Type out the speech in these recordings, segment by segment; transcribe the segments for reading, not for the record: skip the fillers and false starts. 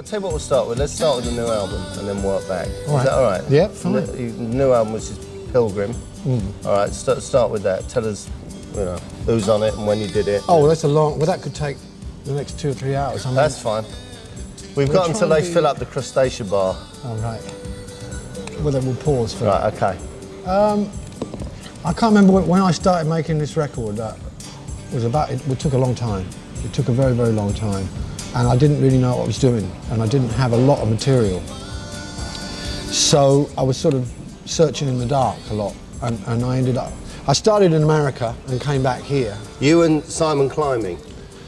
I'll tell you what we'll start with. Let's start with the new album and then work back. All right. Is that all right? Yeah, fine. The new album, which is Pilgrim. All right, start with that. Tell us, you know, who's on it and when you did it. Oh, well, that's a long... Well, that could take the next 2 or 3 hours. I mean, that's fine. We've got until they fill up the crustacea bar. Oh, right. Well, then we'll pause for that. Right, okay. I can't remember when I started making this record. It took a long time. It took a very, very long time. And I didn't really know what I was doing. And I didn't have a lot of material. So I was sort of searching in the dark a lot. And I started in America and came back here. You and Simon Climbing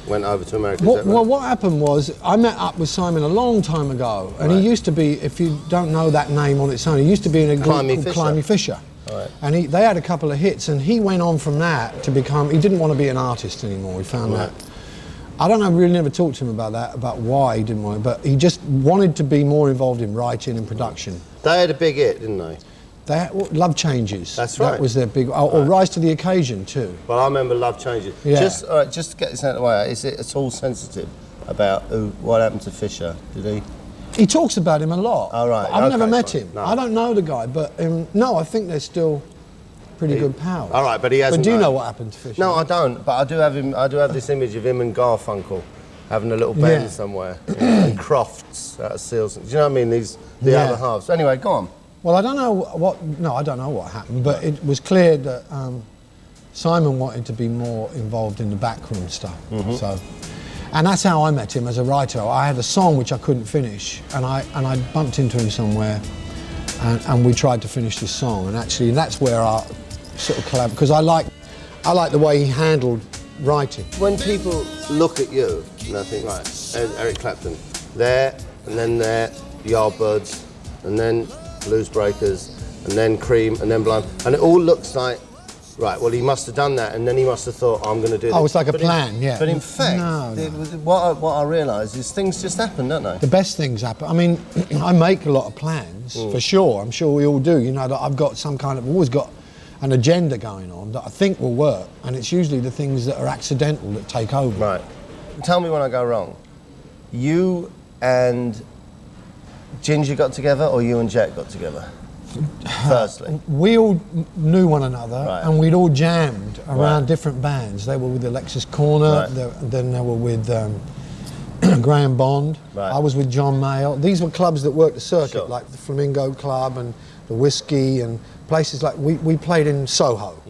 went over to America, Well, what happened was, I met up with Simon a long time ago, and he used to be, if you don't know that name on its own, he used to be in a group called Climby Fisher. Right. And they had a couple of hits, and he went on from that to become, he didn't want to be an artist anymore, he found that. I don't know, I really never talked to him about that, about why he didn't want it, but he just wanted to be more involved in writing and production. They had a big hit, didn't they? Love Changes. That's right. That was their big, or Rise to the Occasion too. Well, I remember Love Changes. Yeah. Just to get this out of the way, is it at all sensitive about what happened to Fisher? Did he? He talks about him a lot. Oh, right. I've never met fine. him. No. I don't know the guy, but no, I think they're still pretty good pals. All right, but he hasn't. But do you know what happened to Fisher? No, I don't. But I do have this image of him and Garfunkel having a little band somewhere, and Crofts out of Seals. Do you know what I mean? The other halves. Anyway, go on. Well, I don't know what happened, but it was clear that Simon wanted to be more involved in the backroom stuff. So, and that's how I met him as a writer. I had a song which I couldn't finish, and I bumped into him somewhere, and we tried to finish this song. And actually, that's where our sort of collab, because I like the way he handled writing. When people look at you, and I think, right, Eric Clapton, there, and then there, Yardbirds, and then Blues Breakers, and then Cream, and then Blind, and it all looks like, right, well, he must have done that, and then he must have thought, I'm going to do that. Oh, it's like a plan, yeah. But in fact, what I realise is things just happen, don't they? The best things happen. I mean, I make a lot of plans, for sure. I'm sure we all do. You know, that I've got always got an agenda going on that I think will work, and it's usually the things that are accidental that take over. Right. Tell me when I go wrong. You and Ginger got together, or you and Jack got together? Firstly. We all knew one another, and we'd all jammed around different bands. They were with Alexis Corner, then they were with Graham Bond. I was with John Mayall. These were clubs that worked the circuit, like the Flamingo Club and the Whiskey, and places like, we played in Soho.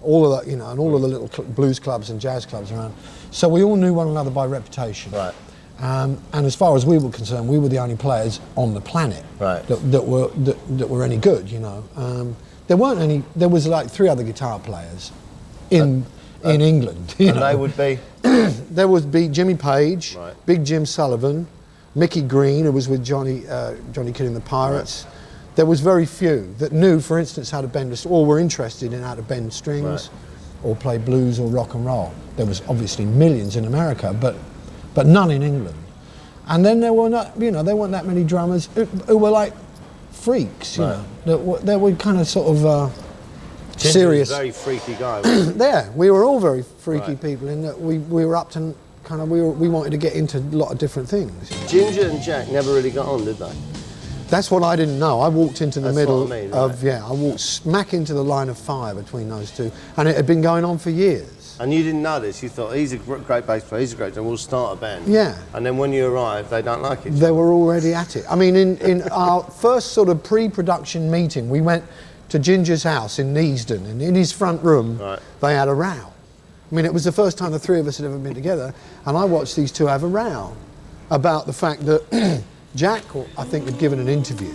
All of that, you know, and all of the little blues clubs and jazz clubs around. So we all knew one another by reputation. And as far as we were concerned, we were the only players on the planet that were any good, you know. There weren't any. There was like 3 other guitar players in England. And they would be? There would be Jimmy Page, Big Jim Sullivan, Mickey Green, who was with Johnny Kidd and the Pirates. There was very few that knew, for instance, how to bend, or were interested in how to bend strings, or play blues or rock and roll. There was obviously millions in America, but none in England. And then there were not, you know, there weren't that many drummers who were like freaks, you know. They were kind of sort of serious. Was a very freaky guy. Wasn't he? Yeah, we were all very freaky people in that we were up to kind of, we wanted to get into a lot of different things. Ginger and Jack never really got on, did they? That's what I didn't know. I walked into the middle of, I walked smack into the line of fire between those two, and it had been going on for years. And you didn't know this? You thought, he's a great bass player, he's a great drummer, we'll start a band. Yeah. And then when you arrive, they don't like it. They were already at it. I mean, in our first sort of pre-production meeting, we went to Ginger's house in Neasden, and in his front room, they had a row. I mean, it was the first time the 3 of us had ever been together, and I watched these 2 have a row about the fact that Jack, I think, had given an interview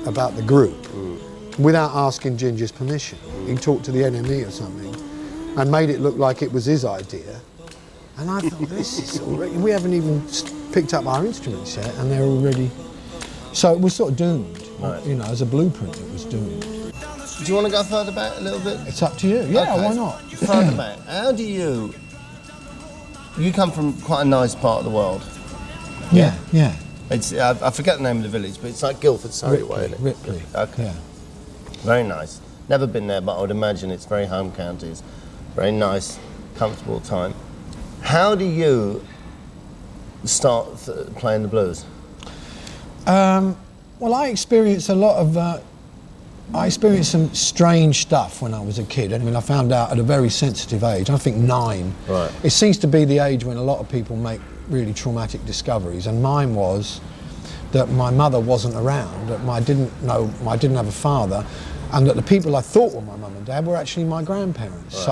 about the group without asking Ginger's permission. He talked to the NME or something and made it look like it was his idea. And I thought, this is already, we haven't even picked up our instruments yet, and they're already... So it was sort of doomed. You know, as a blueprint, it was doomed. Do you want to go further back a little bit? It's up to you. Yeah, why not? Further back. How do you... You come from quite a nice part of the world. Yeah, yeah. It's, I forget the name of the village, but it's like Guildford, Surrey way, isn't it? Ripley. Okay. Yeah. Very nice. Never been there, but I would imagine it's very home counties. Very nice, comfortable time. How do you start playing the blues? Well, I experienced a lot of. I experienced some strange stuff when I was a kid. I mean, I found out at a very sensitive age. I think 9. Right. It seems to be the age when a lot of people make really traumatic discoveries, and mine was that my mother wasn't around. That I didn't have a father, and that the people I thought were my mum and dad were actually my grandparents. Right. So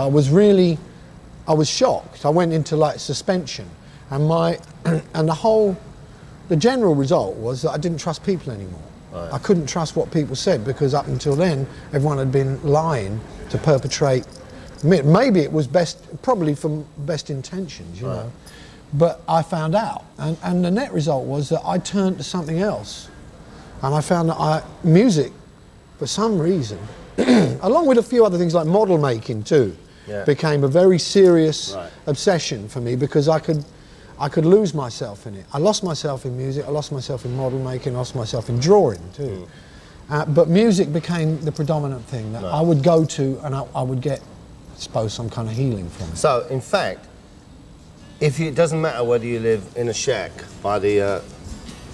I was shocked. I went into like suspension, and the general result was that I didn't trust people anymore. Right. I couldn't trust what people said, because up until then, everyone had been lying to perpetrate. Maybe it was probably from best intentions, you know. But I found out, and the net result was that I turned to something else, and I found that music, for some reason, along with a few other things like model making too, became a very serious obsession for me, because I could lose myself in it. I lost myself in music, I lost myself in model making, I lost myself in drawing too. But music became the predominant thing that I would go to, and I would get, I suppose, some kind of healing from it. So, in fact, it doesn't matter whether you live in a shack by the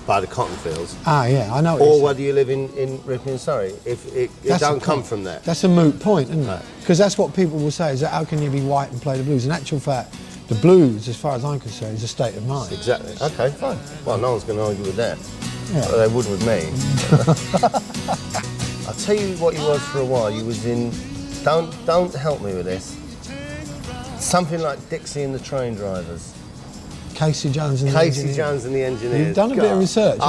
cotton fields. Yeah, I know. Or whether you live in Ripley and Surrey, if it don't come from that. That's a moot point, isn't it? Because that's what people will say, is that how can you be white and play the blues? In actual fact, the blues, as far as I'm concerned, is a state of mind. Exactly. Okay, fine. Well, no one's going to argue with that. Yeah. Well, they would with me. I'll tell you what you was for a while. You was in, don't help me with this, something like Dixie and the Train Drivers. Casey Jones and the Engineers. Jones and the Engineers. You've done a bit of research.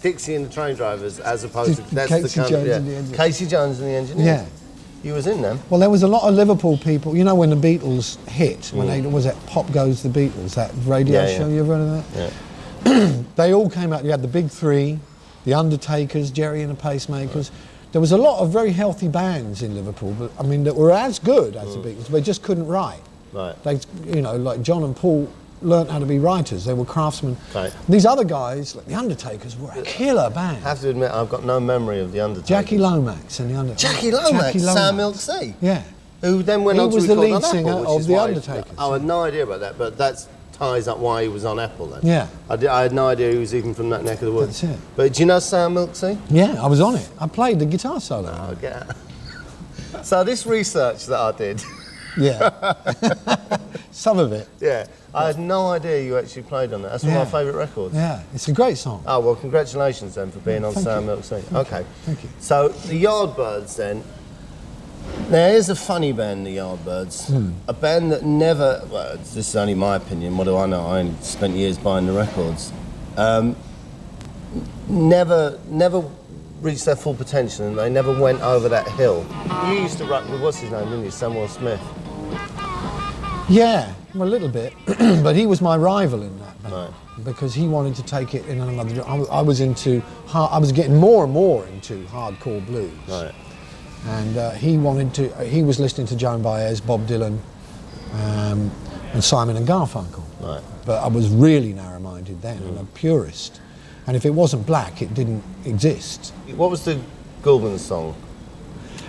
Dixie and the Train Drivers, as opposed to that's Casey the kind Jones of, and the Engineers. Casey Jones and the Engineers. Yeah. You was in them. Well, there was a lot of Liverpool people. You know when the Beatles hit, when they was that Pop Goes the Beatles, that radio show. You ever heard of that? Yeah. They all came out. You had the Big Three, the Undertakers, Jerry and the Pacemakers. Right. There was a lot of very healthy bands in Liverpool, but I mean that were as good as the Beatles, but they just couldn't write. Right. They, like John and Paul learnt how to be writers. They were craftsmen. Right. These other guys, like the Undertakers, were a killer band. I have to admit, I've got no memory of the Undertakers. Jackie Lomax and the Undertakers. Jackie Lomax, Sam Milk Sea. Yeah. Who then went on to record on Apple. He was the lead singer of the Undertakers. I had no idea about that, but that ties up why he was on Apple then. Yeah. I had no idea he was even from that neck of the woods. That's it. But do you know Sam Milk Sea? Yeah, I was on it. I played the guitar solo. Oh, get out. So this research that I did. Yeah. Some of it. Yeah. I had no idea you actually played on that. That's one of my favourite records. Yeah, it's a great song. Oh, well, congratulations then for being on Sam Milk Sea. Okay. Thank you. So the Yardbirds then. Now here's a funny band, the Yardbirds. A band that never, well, this is only my opinion, what do I know? I only spent years buying the records. Never reached their full potential, and they never went over that hill. You used to rock with, what's his name, didn't you? Samuel Smith. Yeah, well, a little bit, but he was my rival in that band. Right. Because he wanted to take it in another direction. I was getting more and more into hardcore blues. Right. And he was listening to Joan Baez, Bob Dylan, and Simon and Garfunkel. Right. But I was really narrow-minded then, and a purist. And if it wasn't black, it didn't exist. What was the Goulburn song?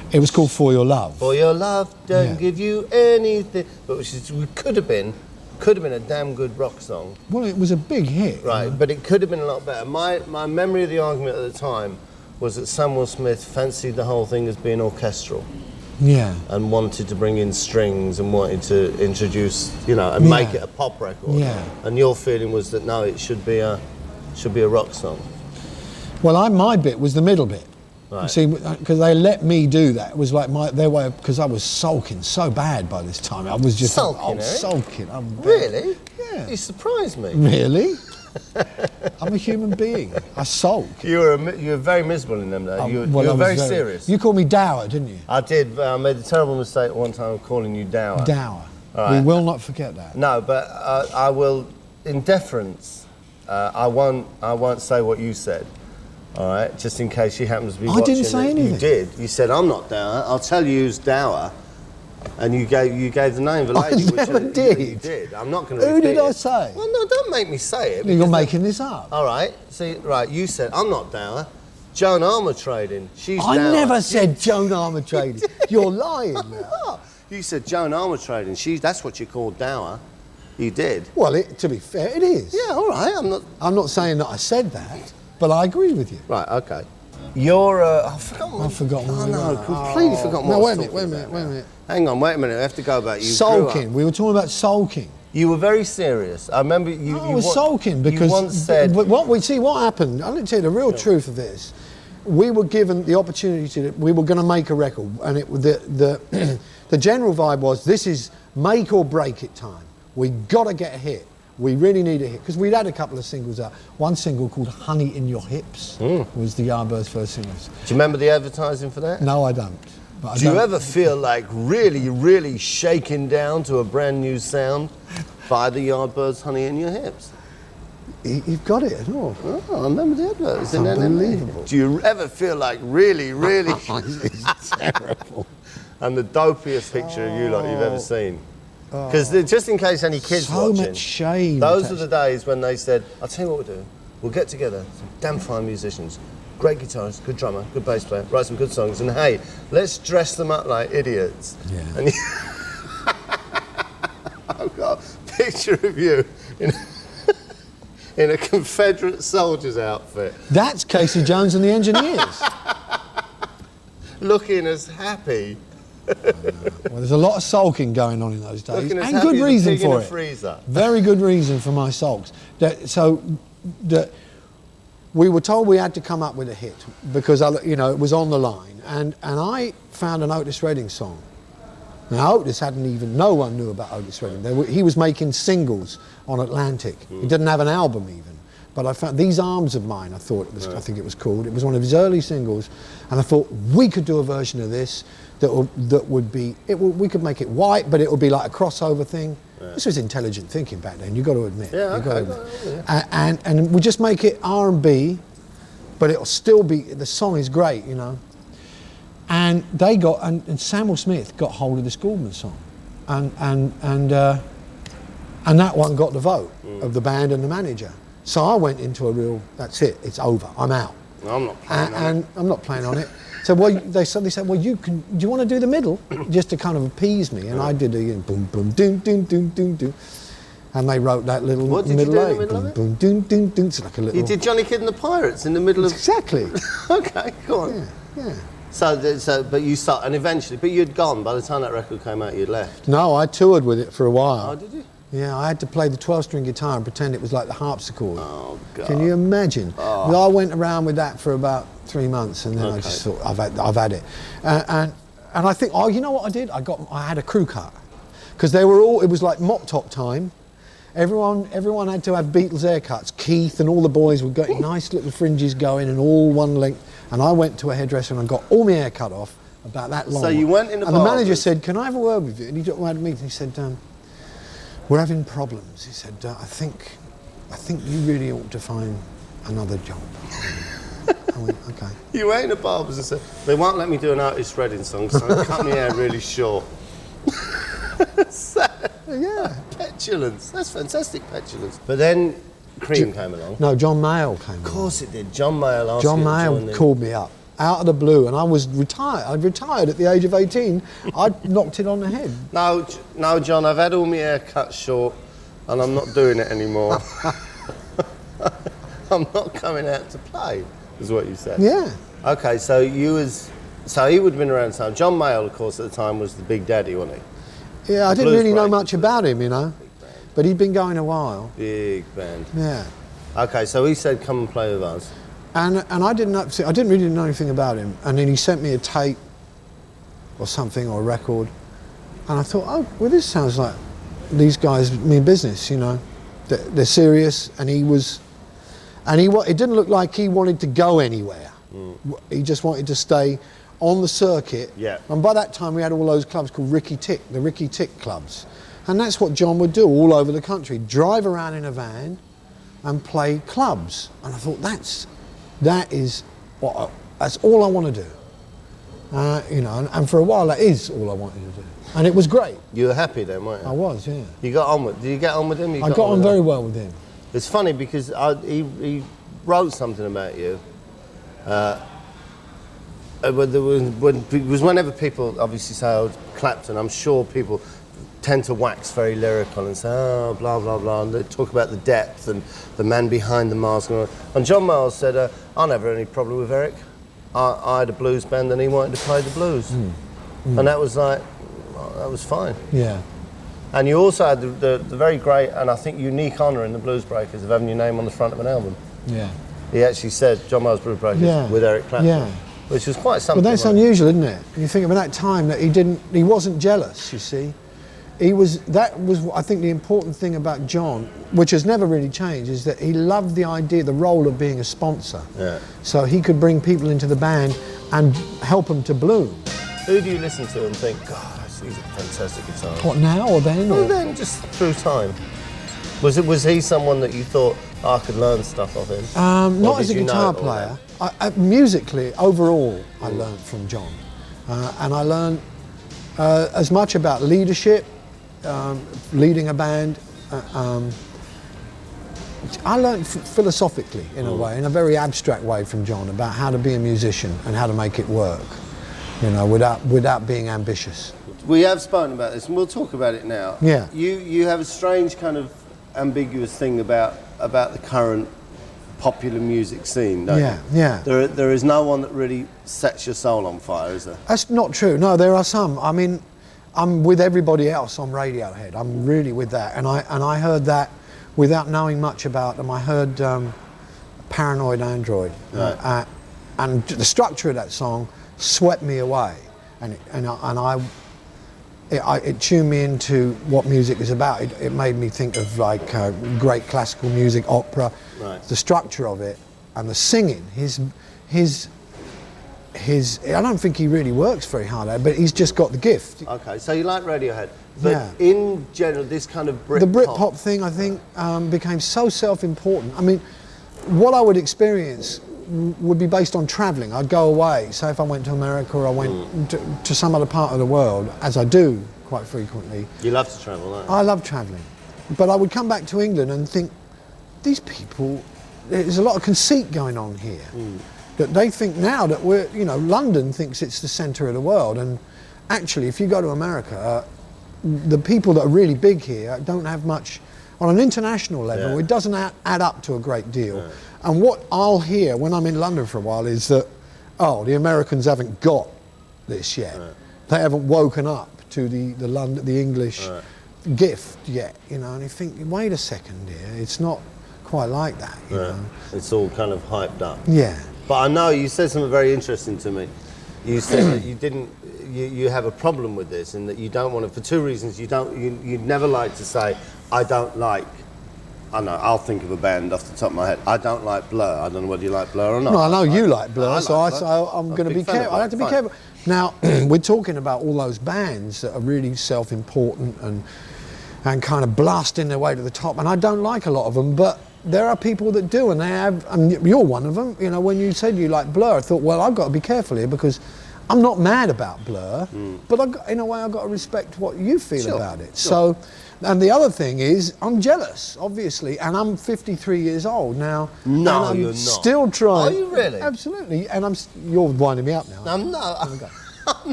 It was called For Your Love. For your love, don't give you anything. But it could have been a damn good rock song. Well, it was a big hit. Right, but it could have been a lot better. My memory of the argument at the time was that Samuel Smith fancied the whole thing as being orchestral. Yeah. And wanted to bring in strings and wanted to introduce, and make it a pop record. Yeah. And your feeling was that no, it should be a rock song. Well, my bit was the middle bit. Right. You see, because they let me do that. It was like their way, because I was sulking so bad by this time. I was just sulking. Sulking. Really? Yeah. You surprised me. Really? I'm a human being. I sulk. You were very miserable in them though. You were very serious. You called me Dower, didn't you? I did. I made the terrible mistake one time of calling you Dower. Dower. Right. We will not forget that. No, but I will, in deference, I won't say what you said. All right, just in case she happens to be watching. I didn't say anything. You did. You said, I'm not Dower. I'll tell you who's Dower. And you gave the name of the lady. I never did. You did. I'm not going to Who repeat did I say? Well, no, don't make me say it. You're making this up. All right. See, right, you said, I'm not Dower. Joan Armour Trading. She's I Dower. never said Joan Armour Trading. You're lying now. You said Joan Armour Trading. That's what you call Dower. You did? Well, to be fair, it is. Yeah, all right. I'm not saying that I said that, but I agree with you. Right, okay. You're, I've forgotten. I've forgotten. Oh, no, completely forgotten No, what wait a minute. Hang on, wait a minute. I have to go back. You Sulking. We were talking about sulking. You were very serious. I remember you. I was sulking because you once said. What happened? I'll tell you the real truth of this. We were given the opportunity we were going to make a record, and the general vibe was, this is make or break it time. We got to get a hit. We really need a hit, because we'd had a couple of singles out. One single called "Honey in Your Hips" was the Yardbirds' first single. Do you remember the advertising for that? No, I don't. Do you ever feel like really, really shaking down to a brand new sound by the Yardbirds' "Honey in Your Hips"? You've got it at all. Oh, I remember the advert. It's unbelievable. Do you ever feel like really, really... It's terrible. And the dopiest picture of you lot you've ever seen? Because just in case any kids watching... So much shame. Those are the days when they said, I'll tell you what we'll do. We'll get together, some damn fine musicians, great guitarist, good drummer, good bass player, write some good songs, and hey, let's dress them up like idiots. Yeah. And I've got a picture of you in a Confederate soldier's outfit. That's Casey Jones and the Engineers. Looking as happy. Well, there's a lot of sulking going on in those days, Looking as and happy good as a reason pig in for a it. freezer. Very good reason for my sulks. We were told we had to come up with a hit because it was on the line, and I found an Otis Redding song. Now Otis no one knew about Otis Redding. He was making singles on Atlantic. He didn't have an album even. But I found These Arms of Mine, I think it was called. It was one of his early singles, and I thought we could do a version of this we could make it white, but it would be like a crossover thing. Yeah. This was intelligent thinking back then, you've got to admit. Yeah, okay. And we just make it R&B, but it'll still be, the song is great, And and Samuel Smith got hold of this Goldman song, and that one got the vote of the band and the manager. So I went into that's it, it's over, I'm out. I'm not playing on it. I'm not playing on it. So they suddenly said, well, do you want to do the middle? Just to kind of appease me. And I did boom, boom, doom, doom, doom, doom, doom. And they wrote that little what did middle you do eight. in the middle boom, of it? boom, doom, doom, doom. It's like a little... You did Johnny Kidd and the Pirates in the middle of... Exactly. Okay, go on. Yeah. But you start, and eventually, but you'd gone, by the time that record came out, you'd left. No, I toured with it for a while. Oh, did you? Yeah, I had to play the 12-string guitar and pretend it was like the harpsichord. Oh, God. Can you imagine? Oh. Well, I went around with that for about 3 months, and then I just thought, I've had it. And I think, you know what I did? I had a crew cut. Because it was like mop top time. Everyone had to have Beatles haircuts. Keith and all the boys were getting nice little fringes going and all one length. And I went to a hairdresser and I got all my hair cut off about that long. So you went in the And the manager said, can I have a word with you? And he had a meeting. He said, we're having problems. He said, I think you really ought to find another job. I went, okay. You went in the barbers and said, they won't let me do an Otis Redding song, so I cut my hair really short. Yeah. Petulance. That's fantastic petulance. But then Cream came along. No, John Mayall came along. Of course it did. John Mayall asked John you to join Mayall them. called me up out of the blue, and I was retired. I'd retired at the age of 18. I'd knocked it on the head. No, John, I've had all my hair cut short, and I'm not doing it anymore. I'm not coming out to play, is what you said. Yeah. Okay, so he would have been around the time. John Mayall, of course, at the time was the big daddy, wasn't he? Yeah, I didn't really know much about him, but he'd been going a while. Big band. Yeah. Okay, so he said, come and play with us. And I didn't really know anything about him. And then he sent me a tape or something, or a record. And I thought, well, this sounds like these guys mean business, They're serious, and it didn't look like he wanted to go anywhere. He just wanted to stay on the circuit. Yeah. And by that time we had all those clubs called the Ricky Tick clubs. And that's what John would do all over the country, drive around in a van and play clubs. And I thought, that's all I want to do. And for a while that is all I wanted to do. And it was great. You were happy then, weren't you? I was, yeah. Did you get on with him? I got on very well with him. It's funny because he wrote something about you. Whenever people obviously say, Clapton, I'm sure people tend to wax very lyrical and say, oh, blah, blah, blah, and they talk about the depth and the man behind the mask. And John Miles said, I never had any problem with Eric. I had a blues band and he wanted to play the blues. And that was like, well, that was fine. Yeah. And you also had the very great and I think unique honour in the Blues Breakers of having your name on the front of an album. Yeah. He actually said John Miles Blues Breakers with Eric Clapton, which was quite something. But that's unusual, isn't it? You think about that time that he wasn't jealous, you see. That was I think the important thing about John, which has never really changed, is that he loved the idea, the role of being a sponsor. Yeah. So he could bring people into the band and help them to bloom. Who do you listen to and think, God, he's a fantastic guitarist? What, now or then? Well, then, just through time. Was he someone that you thought, I could learn stuff off him? Not as a guitar player. Musically, overall, I learned from John. And I learned as much about leadership, leading a band. I learned philosophically, in a way, in a very abstract way from John, about how to be a musician and how to make it work, you know, without being ambitious. We have spoken about this, and we'll talk about it now. Yeah. You have a strange kind of ambiguous thing about the current popular music scene, don't you? Yeah. There is no one that really sets your soul on fire, is there? That's not true. No, there are some. I mean, I'm with everybody else on Radiohead. I'm really with that, and I heard that without knowing much about them. I heard Paranoid Android, right. And the structure of that song swept me away, and it tuned me into what music is about. It made me think of like great classical music, opera, right. The structure of it, and the singing. His I don't think he really works very hard at it, but he's just got the gift. Okay, so you like Radiohead, but in general, this kind of Britpop... The Britpop thing, I think, became so self-important. I mean, what I would experience would be based on travelling. I'd go away, say if I went to America or I went to some other part of the world, as I do quite frequently. You love to travel, don't you? I love travelling. But I would come back to England and think, these people, there's a lot of conceit going on here. That they think now that we're, you know, London thinks it's the centre of the world, and actually if you go to America, the people that are really big here don't have much, on an international level, it doesn't add up to a great deal. Yeah. And what I'll hear when I'm in London for a while is that, oh, the Americans haven't got this yet. Right. They haven't woken up to the English gift yet, you know, and you think, wait a second here, it's not quite like that, you know. It's all kind of hyped up. Yeah. But I know you said something very interesting to me. You said that you have a problem with this, and that you don't want to, for two reasons. You'd never like to say, I don't like. I know. I'll think of a band off the top of my head. I don't like Blur. I don't know whether you like Blur or not. No, I know you like Blur, so I'm going to be careful. I have to be careful. Now we're talking about all those bands that are really self-important and kind of blasting their way to the top, and I don't like a lot of them, but there are people that do, and they have, and you're one of them. You know, when you said you like Blur, I thought, well, I've got to be careful here because I'm not mad about Blur, but in a way I've got to respect what you feel about it. Sure. So, and the other thing is, I'm jealous, obviously, and I'm 53 years old now. No, and I'm you're not. Still trying. Are you really? Absolutely, and you're winding me up now. I'm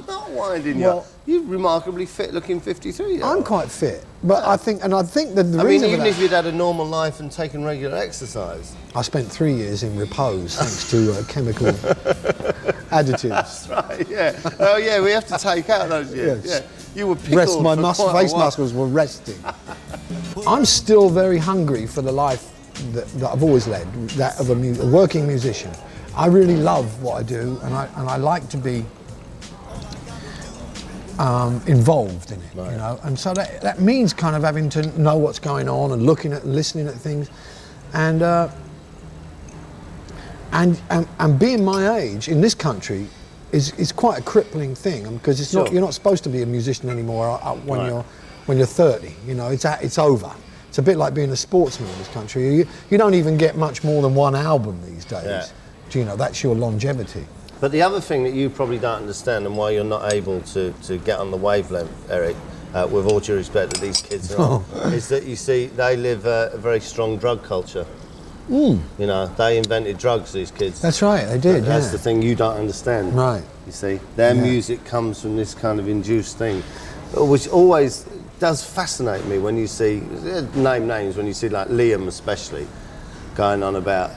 not winding you up. You're remarkably fit-looking 53. I'm quite fit, but I think that the I reason. mean, even if you'd had a normal life and taken regular exercise. I spent 3 years in repose thanks to chemical additives. That's right. Yeah. Oh, yeah. We have to take out those years. Yes. Yeah. You were pickled my for face muscles were resting. I'm still very hungry for the life that I've always led, that of a working musician. I really love what I do, and I like to be involved in it, right. You know, and so that means kind of having to know what's going on and looking at and listening at things, and being my age in this country is quite a crippling thing, because it's not, you're not supposed to be a musician anymore when you're 30. You know, it's over. It's a bit like being a sportsman in this country. You don't even get much more than one album these days. Yeah. You know, that's your longevity. But the other thing that you probably don't understand, and why you're not able to get on the wavelength, Eric, with all due respect that these kids are on, is that, you see, they live a very strong drug culture. You know, they invented drugs, these kids. That's right, they did. That's the thing you don't understand. Right. You see, their music comes from this kind of induced thing, which always does fascinate me when you see, name names, when you see like Liam especially, going on about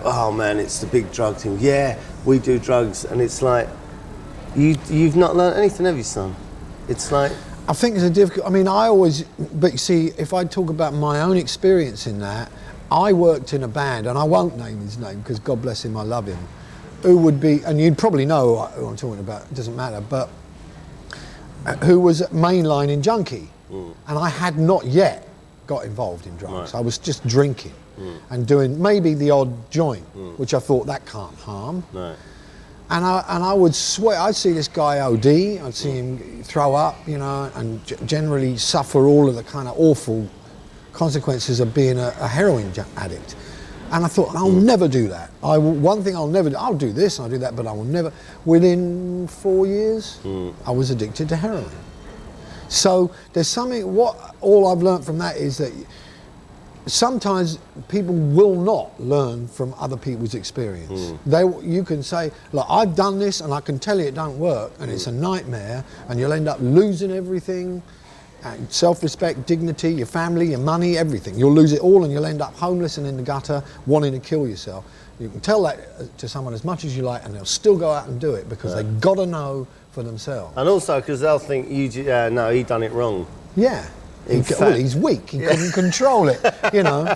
oh man, it's the big drug thing. Yeah, we do drugs, and it's like you've not learned anything, have you, son? It's like, I think it's a difficult. I mean, but you see, if I talk about my own experience in that, I worked in a band, and I won't name his name because God bless him, I love him. Who would be, and you'd probably know who I'm talking about. It doesn't matter, but who was mainlining Junkie, and I had not yet got involved in drugs. Right. I was just drinking and doing maybe the odd joint, which I thought that can't harm. no. And I would swear, I'd see this guy OD, I'd see him throw up, you know, and generally suffer all of the kind of awful consequences of being a heroin addict. And I thought, I'll never do that. One thing I'll never do, I'll do this, I'll do that, but I will never. Within 4 years, I was addicted to heroin. So there's something, all I've learned from that is that sometimes people will not learn from other people's experience. You can say, look, I've done this and I can tell you it don't work and it's a nightmare and you'll end up losing everything, and self-respect, dignity, your family, your money, everything. You'll lose it all and you'll end up homeless and in the gutter wanting to kill yourself. You can tell that to someone as much as you like and they'll still go out and do it because they've got to know for themselves. And also because they'll think, no, he done it wrong. Yeah. He's weak. He couldn't control it, you know.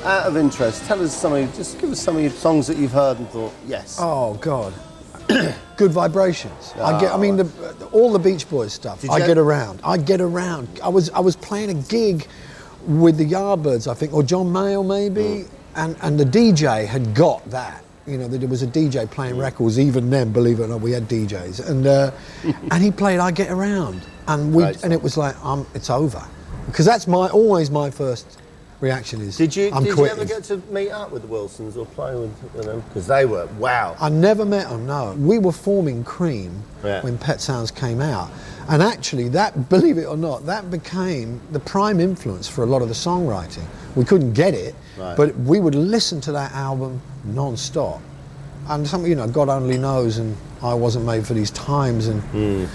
Out of interest, give us some of your songs that you've heard and thought, yes. Oh God, Good Vibrations. All the Beach Boys stuff. I Get Around. I I was playing a gig with the Yardbirds, I think, or John Mayall maybe, and the DJ had got that. You know, there was a DJ playing records. Even then, believe it or not, we had DJs, and he played I Get Around. And it was like, it's over, because that's always my first reaction is. Did you ever get to meet up with the Wilsons or play with them? Because they were wow. I never met them. No, we were forming Cream when Pet Sounds came out, and actually that, believe it or not, that became the prime influence for a lot of the songwriting. We couldn't get it, but we would listen to that album non-stop, and something, you know, God only knows, and I Wasn't Made for These Times, and.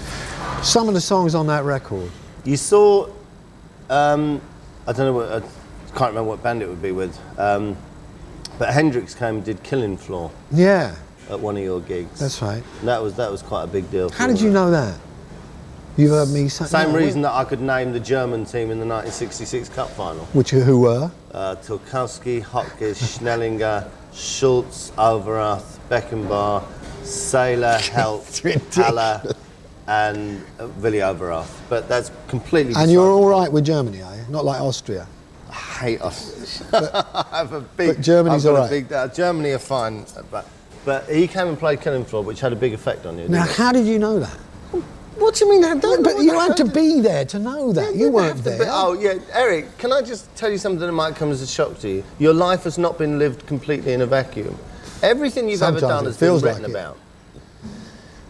Some of the songs on that record. You saw, I don't know, I can't remember what band it would be with, but Hendrix came and did Killing Floor. Yeah. At one of your gigs. That's right. And that was quite a big deal. How did you know that? You heard me say. Same reason that I could name the German team in the 1966 Cup final. Who were? Turkowski, Hotgish, Schnellinger, Schultz, Overath, Beckenbauer, Saylor, Helt, Haller, and Willy Overath, but that's completely. And you're all right with Germany, are you? Not like Austria. I hate Austria. But Germany's all right. Germany are fine, but he came and played Killing Floor, which had a big effect on you. Now, how did you know that? What do you mean? But you had to be there to know that. You weren't there. Oh yeah, Eric. Can I just tell you something that might come as a shock to you? Your life has not been lived completely in a vacuum. Everything you've ever done has been written about.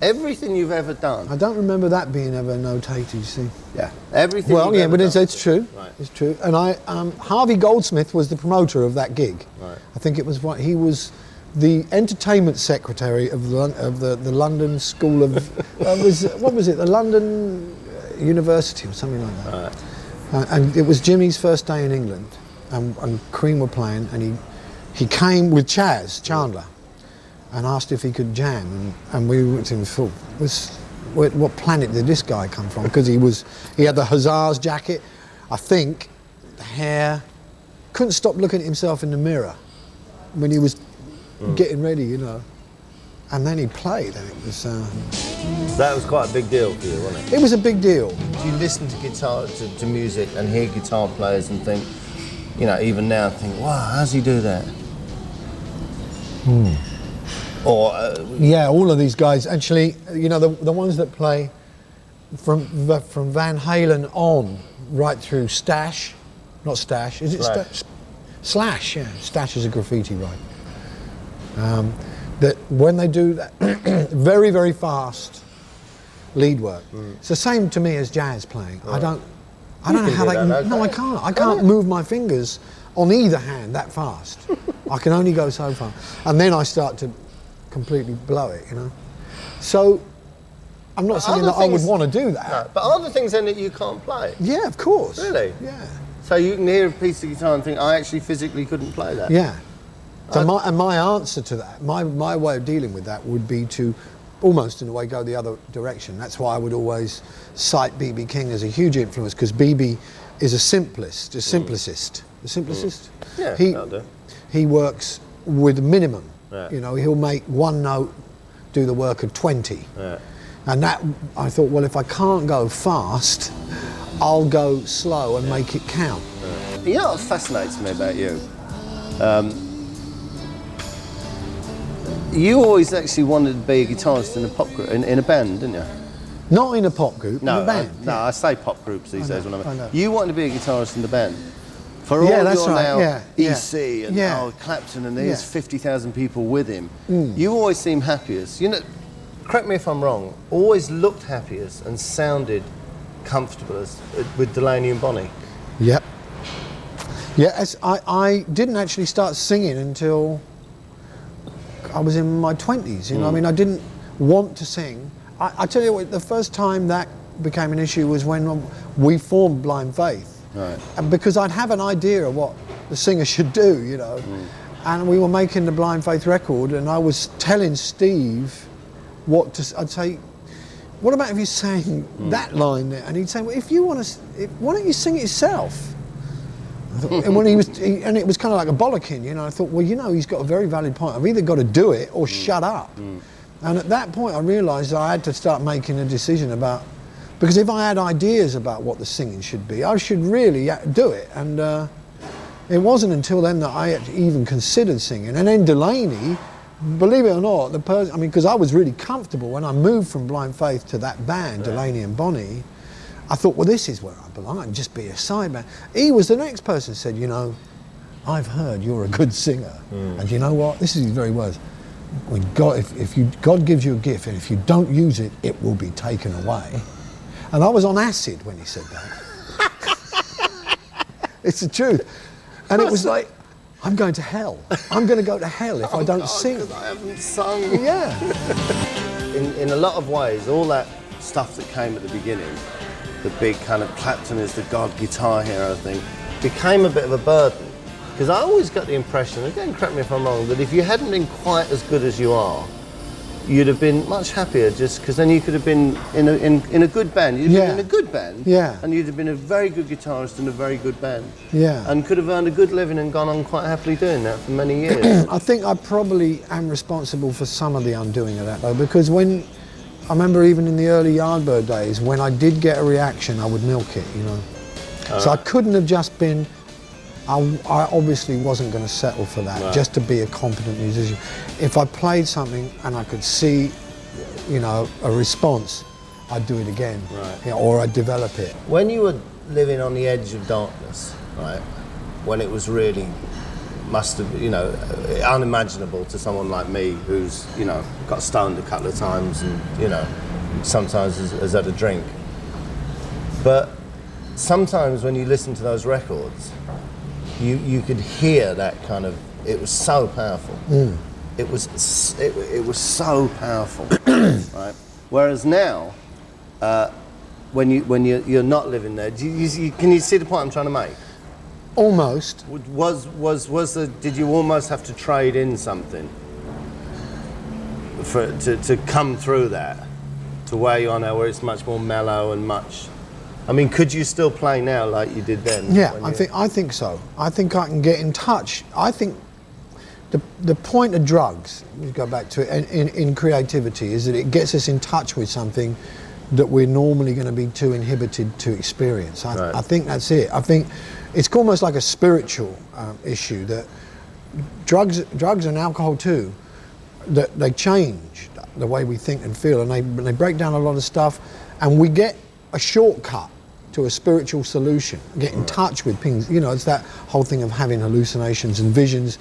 Everything you've ever done. I don't remember that being ever notated, you see. Yeah. Everything well, yeah, but it's true. Right. It's true. And Harvey Goldsmith was the promoter of that gig. Right. I think it was he was the entertainment secretary of the London School of what was it? The London University or something like that. Right. And it was Jimmy's first day in England, and Cream were playing, and he came with Chaz Chandler. And asked if he could jam, and we looked at him and thought, what planet did this guy come from? Because he had the Hussars jacket, I think, the hair, couldn't stop looking at himself in the mirror when he was getting ready, you know. And then he played, and it was... That was quite a big deal for you, wasn't it? It was a big deal. Do you listen to guitar, to music, and hear guitar players and think, you know, even now, think, wow, how's he do that? Or yeah, all of these guys. Actually, you know, the ones that play from Van Halen on right through Stash, not Stash. Is it Slash? Slash, yeah. Stash is a graffiti, right? That when they do that very, very fast lead work, it's the same to me as jazz playing. I don't know how they. No, I can't. I can't move my fingers on either hand that fast. I can only go so far, and then I start to completely blow it, you know. So I'm not saying that I would want to do that. No, but are there things then that you can't play? Yeah, of course. Really? Yeah. So you can hear a piece of guitar and think, I actually physically couldn't play that? Yeah. So my answer to that, my way of dealing with that would be to almost in a way go the other direction. That's why I would always cite B.B. King as a huge influence, because B.B. is a simplicist. Yeah, he works with minimum. Yeah. You know, he'll make one note do the work of 20. Yeah. And that, I thought, well, if I can't go fast, I'll go slow and make it count. Yeah. You know what fascinates me about you? You always actually wanted to be a guitarist in a pop group, in a band, didn't you? Not in a pop group, in a band. I say pop groups these days. I know. You wanted to be a guitarist in the band. For all that's your right. now EC and Clapton and there's 50,000 people with him, you always seem happiest. You know, correct me if I'm wrong, always looked happiest and sounded comfortable with Delaney and Bonnie. Yep. Yeah, I didn't actually start singing until I was in my 20s. You know, I mean, I didn't want to sing. I tell you what, the first time that became an issue was when we formed Blind Faith. Right. And because I'd have an idea of what the singer should do, you know. And we were making the Blind Faith record, and I was telling Steve what to. I'd say, "What about if you sang that line there?" And he'd say, "Well, if you want to, why don't you sing it yourself?" I thought, and when and it was kind of like a bollocking, you know. I thought, well, you know, he's got a very valid point. I've either got to do it or shut up. And at that point, I realised I had to start making a decision about. Because if I had ideas about what the singing should be, I should really do it. And it wasn't until then that I even considered singing. And then Delaney, believe it or not, because I was really comfortable when I moved from Blind Faith to that band, Delaney and Bonnie, I thought, well, this is where I belong. I can just be a side man. He was the next person who said, you know, I've heard you're a good singer. And you know what? This is his very words. When God, God gives you a gift, and if you don't use it, it will be taken away. And I was on acid when he said that. It's the truth. And it was like, I'm going to hell. I'm going to go to hell if I don't sing. I haven't sung. Yeah. In a lot of ways, all that stuff that came at the beginning, the big kind of Clapton is the God guitar hero thing, became a bit of a burden. Because I always got the impression, again, correct me if I'm wrong, that if you hadn't been quite as good as you are, you'd have been much happier, just because then you could have been in a good band. You'd have been in a good band, and you'd have been a very good guitarist in a very good band, and could have earned a good living and gone on quite happily doing that for many years. I think I probably am responsible for some of the undoing of that, though, because when I remember even in the early Yardbird days, when I did get a reaction, I would milk it, you know. So I couldn't have just been. I obviously wasn't going to settle for that, just to be a competent musician. If I played something and I could see, you know, a response, I'd do it again, you know, or I'd develop it. When you were living on the edge of darkness, right, when it was really, must have, you know, unimaginable to someone like me who's, you know, got stoned a couple of times and, you know, sometimes has had a drink. But sometimes when you listen to those records, you could hear that kind of, it was so powerful. It was so powerful, right? Whereas now, when you're not living there, can you see the point I'm trying to make? Almost. Did you almost have to trade in something to come through that to where you are now, where it's much more mellow and much? I mean, could you still play now like you did then? Yeah, I think so. I think I can get in touch. I think the point of drugs, we go back to it, in creativity, is that it gets us in touch with something that we're normally going to be too inhibited to experience. I think that's it. I think it's almost like a spiritual issue, that drugs and alcohol too, that they change the way we think and feel, and they break down a lot of stuff, and we get a shortcut to a spiritual solution, get in touch with things. You know, it's that whole thing of having hallucinations and visions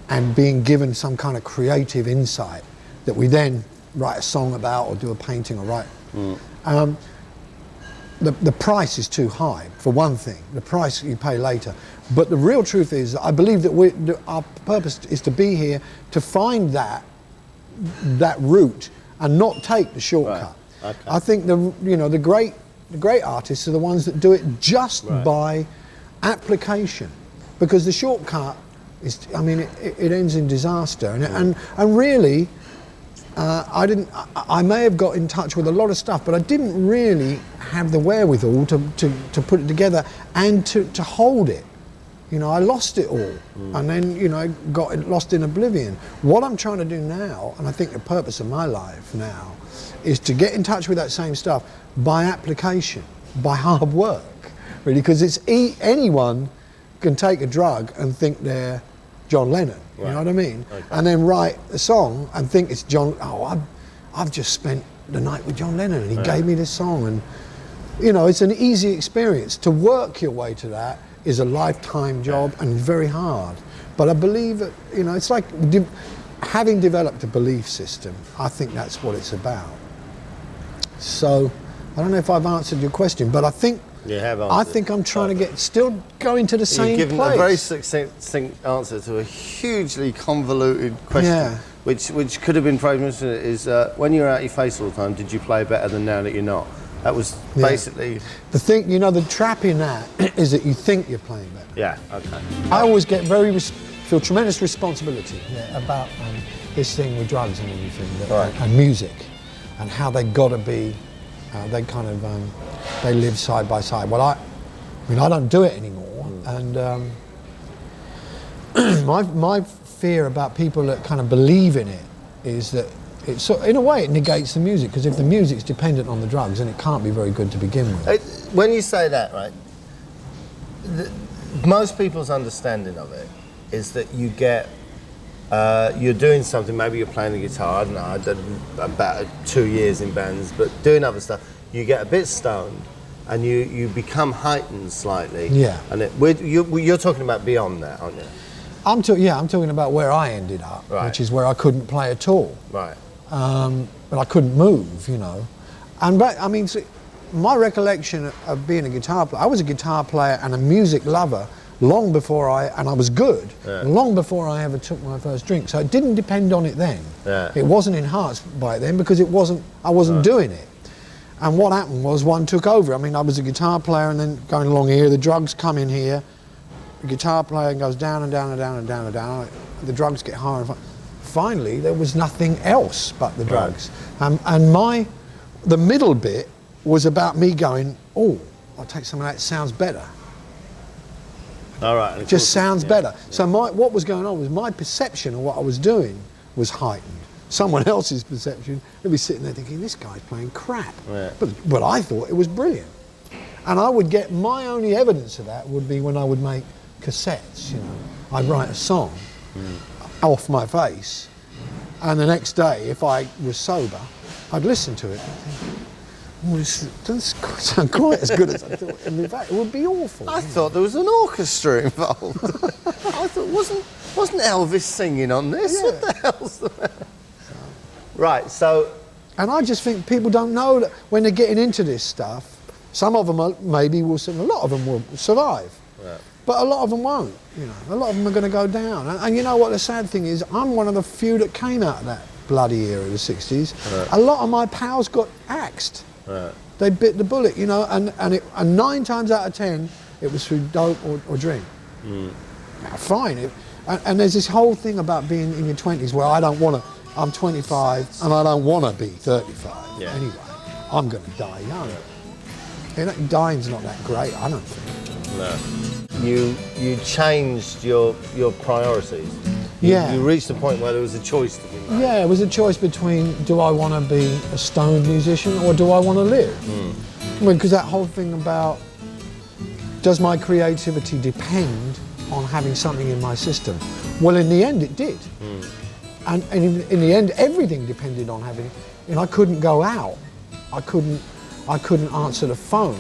and being given some kind of creative insight that we then write a song about or do a painting or write. The price is too high, for one thing, the price you pay later. But the real truth is, I believe that our purpose is to be here to find that route and not take the shortcut. Okay. I think the great artists are the ones that do it just by application, because the shortcut is, I mean, it ends in disaster. And really, I may have got in touch with a lot of stuff, but I didn't really have the wherewithal to put it together and to hold it. You know, I lost it all, and then, you know, got lost in oblivion. What I'm trying to do now, and I think the purpose of my life now, is to get in touch with that same stuff by application, by hard work, really, because it's anyone can take a drug and think they're John Lennon, you know what I mean? Okay. And then write a song and think it's John, I've just spent the night with John Lennon and he gave me this song. And, you know, it's an easy experience. To work your way to that is a lifetime job and very hard. But I believe that, you know, it's like having developed a belief system, I think that's what it's about. So, I don't know if I've answered your question, but I think you have answered. I think I'm trying to still going to the same place. You've given a very succinct answer to a hugely convoluted question, which could have been phrased is when you're out your face all the time, did you play better than now that you're not? That was basically the thing. You know, the trap in that is that you think you're playing better. Yeah. Okay. I always get feel tremendous responsibility about this thing with drugs and everything, and music, and how they got to be. They kind of they live side by side. Well, I mean, I don't do it anymore, and my fear about people that kind of believe in it is that in a way it negates the music, because if the music's dependent on the drugs, then it can't be very good to begin with. When you say that, right, most people's understanding of it is that you get you're doing something, maybe you're playing the guitar, I don't know, I did about 2 years in bands, but doing other stuff, you get a bit stoned and you become heightened slightly. Yeah. And you're talking about beyond that, aren't you? I'm talking about where I ended up, which is where I couldn't play at all. Right. But I couldn't move, you know. But I mean, my recollection of being a guitar player, I was a guitar player and a music lover long before I was good, long before I ever took my first drink. So it didn't depend on it then. Yeah. It wasn't enhanced by it then, because I wasn't doing it. And what happened was one took over. I mean, I was a guitar player, and then going along here, the drugs come in here, the guitar player goes down and down and down and down and down. The drugs get higher and higher. Finally, there was nothing else but the drugs. And the middle bit was about me going, oh, I'll take some of that, it sounds better. All right. It just sounds better. So what was going on was my perception of what I was doing was heightened. Someone else's perception, they'd be sitting there thinking, this guy's playing crap. Yeah. But I thought it was brilliant. And I would get, my only evidence of that would be when I would make cassettes, you know. I'd write a song off my face, and the next day, if I was sober, I'd listen to it and think, oh, this doesn't sound quite as good as I thought. And in fact, it would be awful. I thought there was an orchestra involved. I thought, wasn't Elvis singing on this? Yeah. What the hell's the matter? Right, so... And I just think people don't know that when they're getting into this stuff, some of them maybe will sing, a lot of them will survive. Yeah. But a lot of them won't, you know. A lot of them are going to go down. And you know what the sad thing is? I'm one of the few that came out of that bloody era of the 60s. Right. A lot of my pals got axed. Right. They bit the bullet, you know, and 9 times out of 10, it was through dope or drink. Now, fine. And there's this whole thing about being in your 20s where I'm 25 and I don't want to be 35. Yeah. Anyway, I'm going to die young. Dying's not that great, I don't think. No. You changed your priorities. You reached a point where there was a choice to be made. Yeah, it was a choice between, do I want to be a stoned musician or do I want to live? I mean, because that whole thing about, does my creativity depend on having something in my system? Well, in the end, it did. And in the end, everything depended on having it. You know, I couldn't go out. I couldn't answer the phone.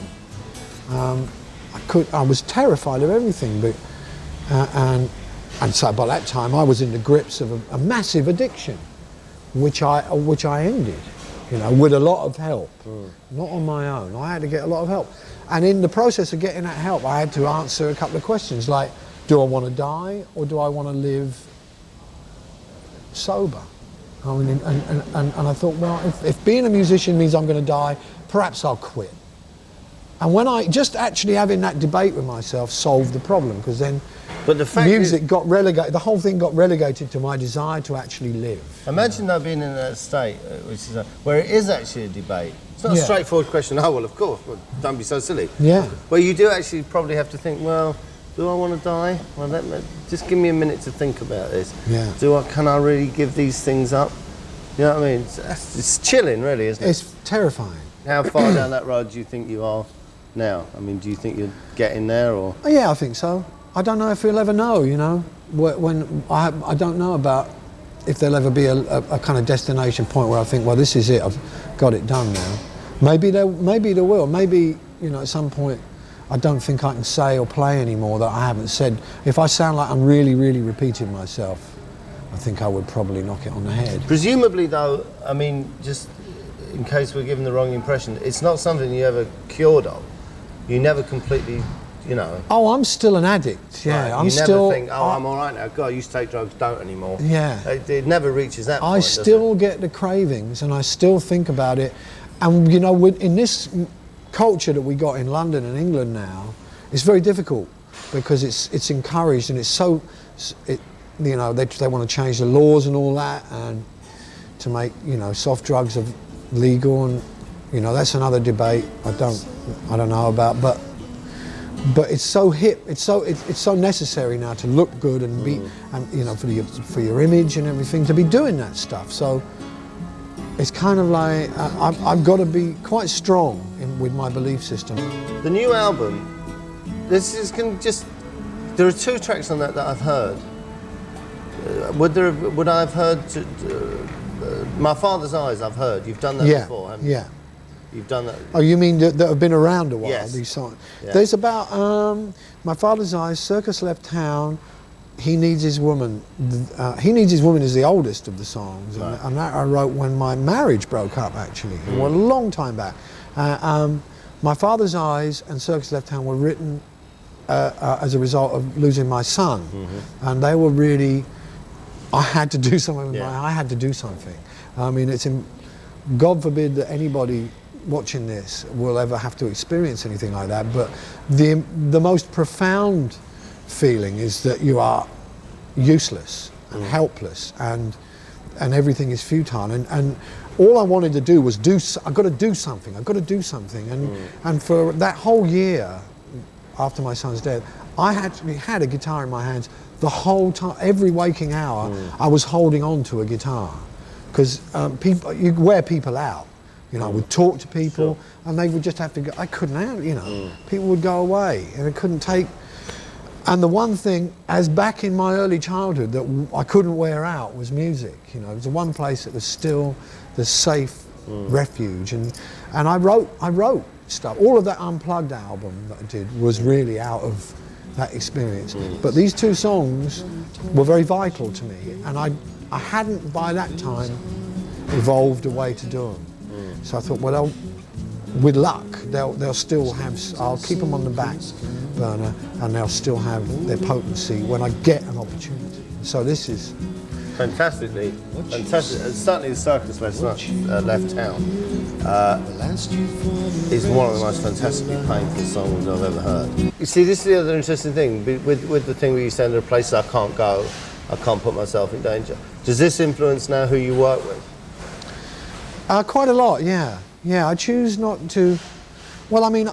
I was terrified of everything. But and so by that time, I was in the grips of a massive addiction, which I ended. You know, with a lot of help, not on my own. I had to get a lot of help. And in the process of getting that help, I had to answer a couple of questions like, do I want to die or do I want to live sober? I mean, and I thought, well, if being a musician means I'm going to die, perhaps I'll quit. And when I just actually having that debate with myself solved the problem, because then but the fact music got relegated, the whole thing got relegated to my desire to actually live. Imagine though being in that state, which is where it is actually a debate. It's not a straightforward question, oh well of course, well, don't be so silly. Yeah. Where you do actually probably have to think, well, do I want to die? Well, just give me a minute to think about this. Yeah. Can I really give these things up? You know what I mean? It's chilling really, isn't it? It's terrifying. How far down that road do you think you are now? I mean, do you think you're getting there or? Yeah, I think so. I don't know if we'll ever know, you know. When I don't know about if there'll ever be a kind of destination point where I think, well, this is it, I've got it done now. Maybe there will. Maybe, you know, at some point I don't think I can say or play anymore that I haven't said. If I sound like I'm really, really repeating myself, I think I would probably knock it on the head. Presumably though, I mean, just in case we're given the wrong impression, it's not something you ever cured of. You never completely, you know. Oh, I'm still an addict. Yeah, right. I'm you still. Never think, oh, I'm all right now. God, I used to take drugs, don't anymore. Yeah. It never reaches that point. I still get the cravings, and I still think about it. And you know, in this culture that we got in London and England now, it's very difficult because it's encouraged and it's so. You know, they want to change the laws and all that, and to make, you know, soft drugs legal, and you know, that's another debate I don't know about, but it's so hip, it's so necessary now to look good and be, and you know, for your image and everything, to be doing that stuff. So it's kind of like I've got to be quite strong with my belief system. The new album, there are 2 tracks on that I've heard. Would I have heard My Father's Eyes? I've heard you've done that before, haven't you? Yeah. You've done that. Oh, you mean that have been around a while? Yes. These songs. Yeah. There's about My Father's Eyes, Circus Left Town, He Needs His Woman. He Needs His Woman is the oldest of the songs, right. and that I wrote when my marriage broke up, actually, a long time back. My Father's Eyes and Circus Left Town were written as a result of losing my son, and they were really. I had to do something with I had to do something. I mean, God forbid that anybody watching this will ever have to experience anything like that, but the most profound feeling is that you are useless and helpless, and everything is futile, and all I wanted to do was I've got to do something, and for that whole year after my son's death, I actually had a guitar in my hands the whole time. Every waking hour I was holding on to a guitar, because you wear people out, you know. I would talk to people and they would just have to go. I couldn't handle, you know, people would go away and I couldn't take. And the one thing, as back in my early childhood, that I couldn't wear out was music. You know, it was the one place that was still the safe refuge, and I wrote stuff. All of that Unplugged album that I did was really out of that experience. But these 2 songs were very vital to me, and I hadn't by that time evolved a way to do them. So I thought, well, with luck, they'll still have. I'll keep them on the back burner, and they'll still have their potency when I get an opportunity. So this is fantastic. Certainly, the Circus Left Town is one of the most fantastically painful songs I've ever heard. You see, this is the other interesting thing with the thing where you say there are places I can't go, I can't put myself in danger. Does this influence now who you work with? Quite a lot, yeah. Yeah, I choose not to. Well, I mean,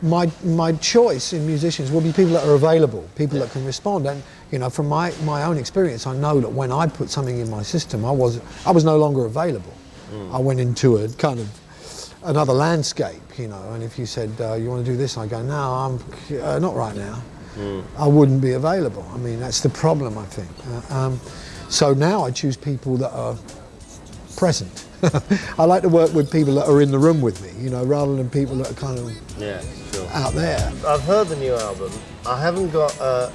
my choice in musicians will be people that are available, people that can respond. And you know, from my own experience, I know that when I put something in my system, I was no longer available. I went into a kind of another landscape, you know. And if you said you want to do this, I go, no, I'm not right now. I wouldn't be available. I mean, that's the problem, I think. So now I choose people that are present. I like to work with people that are in the room with me, you know, rather than people that are kind of out there. I've heard the new album. I haven't got a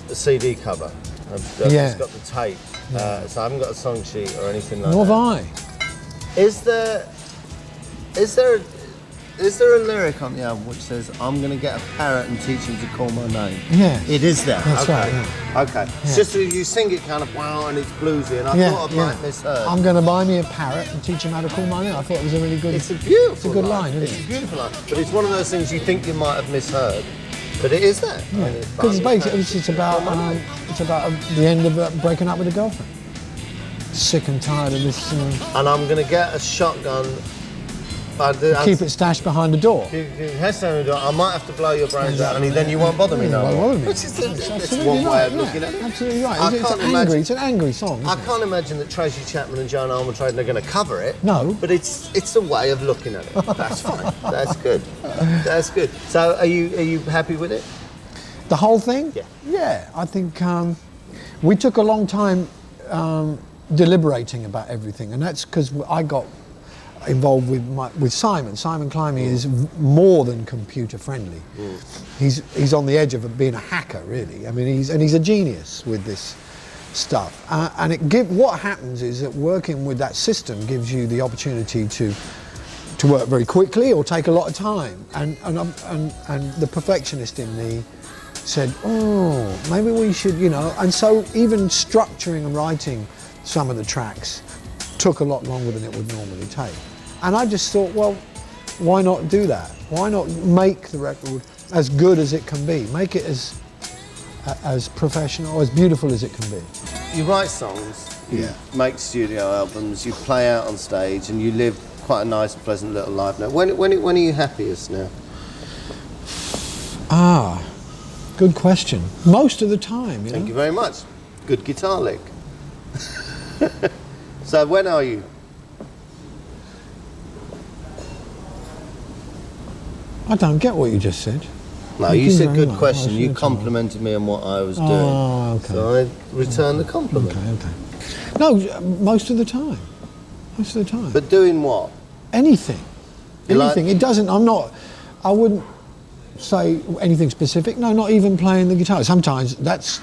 CD cover. I've just got the tape, so I haven't got a song sheet or anything like Nor that. have I. Is there Is there a lyric on the album which says, "I'm going to get a parrot and teach him to call my name"? Yeah. It is there. That's okay. right. Yeah. Okay. It's just that you sing it kind of wow and it's bluesy, and I thought I might misheard. I'm going to buy me a parrot and teach him how to call my name. I thought it was a really good. It's a beautiful. It's a good line, isn't it? It's a beautiful line, but it's one of those things you think you might have misheard, but it is there. Because basically it's about the end of breaking up with a girlfriend. Sick and tired of this. And I'm going to get a shotgun. Keep it stashed behind the door. I might have to blow your brains out, and then you won't bother me no more. Which is that's one way of looking at it. Absolutely right. It's an angry song. I can't imagine that Tracy Chapman and Joan Armatrading are going to cover it. No. But it's a way of looking at it. That's fine. That's good. That's good. So are you happy with it? The whole thing? Yeah. Yeah. I think we took a long time deliberating about everything, and that's because I got involved with Simon. Simon Climie is more than computer friendly. He's on the edge of being a hacker, really. I mean, he's a genius with this stuff. And what happens is that working with that system gives you the opportunity to work very quickly or take a lot of time. And the perfectionist in me said, oh, maybe we should, And so even structuring and writing some of the tracks took a lot longer than it would normally take. And I just thought, well, why not do that? Why not make the record as good as it can be? Make it as professional, as beautiful as it can be. You write songs, you make studio albums, you play out on stage, and you live quite a nice, pleasant little life now. When are you happiest now? Good question. Most of the time, Thank you very much. Good guitar lick. So when are you? I don't get what you just said. No, you said good question. You complimented me on what I was doing. Oh, okay. So I returned the compliment. Okay. No, most of the time. Most of the time. But doing what? Anything. Anything. It doesn't, I wouldn't say anything specific. No, not even playing the guitar. Sometimes that's,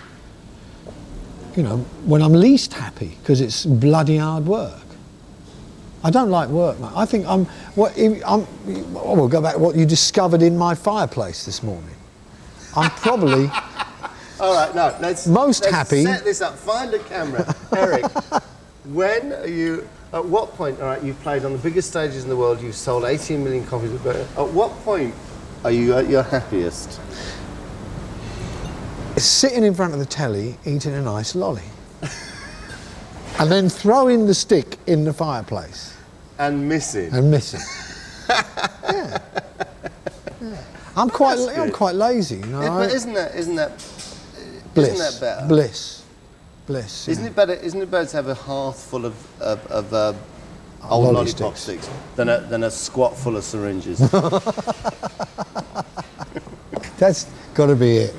when I'm least happy, because it's bloody hard work. I don't like work, mate. I think we'll go back to what you discovered in my fireplace this morning. I'm probably... All right, no, let's happy. Set this up. Find a camera. Eric, when are you... At what point, all right, you've played on the biggest stages in the world, you've sold 18 million copies of it. At what point are you at your happiest? Sitting in front of the telly, eating a nice lolly. And then throwing the stick in the fireplace. And missing. Yeah. I'm quite lazy, But isn't that bliss? Isn't that better? Bliss. Isn't it better? Isn't it better to have a hearth full of old lollipop sticks than a squat full of syringes? That's got to be it.